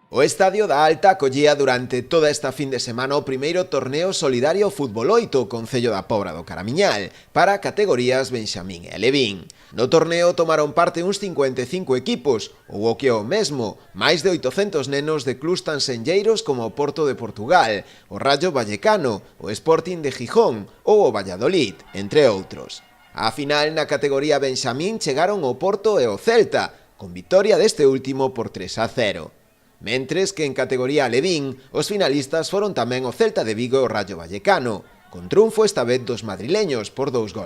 O Estadio da Alta acollía durante toda esta fin de semana o primeiro torneo solidario Fútbol 8 Concello da Pobra do Caramiñal para categorías Benxamín e Alevín. No torneo tomaron parte uns 55 equipos, ou o que é o mesmo, máis de 800 nenos de clubs tan senlleiros como o Porto de Portugal, o Rayo Vallecano, o Sporting de Gijón ou o Valladolid, entre outros. Á final, na categoría Benxamín chegaron o Porto e o Celta, con victoria deste último por 3-0. Mentres que en categoría Alevín, os finalistas foron tamén o Celta de Vigo e o Rayo Vallecano, con triunfo esta vez dos madrileños por 2-1.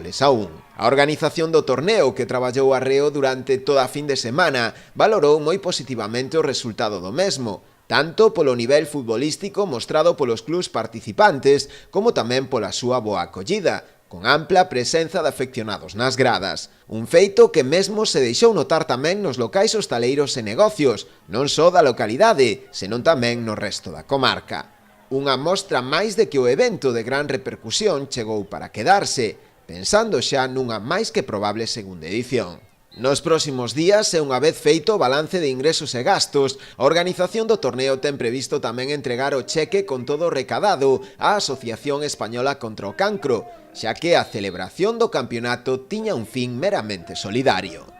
A organización do torneo, que traballou arreo durante toda a fin de semana, valorou moi positivamente o resultado do mesmo, tanto polo nivel futbolístico mostrado polos clubs participantes, como tamén pola súa boa acollida, con ampla presenza de afeccionados nas gradas. Un feito que mesmo se deixou notar tamén nos locais hostaleiros e negocios, non só da localidade, senón tamén no resto da comarca. Unha mostra máis de que o evento de gran repercusión chegou para quedarse, pensando xa nunha máis que probable segunda edición. Nos próximos días, e unha vez feito o balance de ingresos e gastos, a organización do torneo ten previsto tamén entregar o cheque con todo o recadado á Asociación Española contra o Cancro, xa que a celebración do campeonato tiña un fin meramente solidario.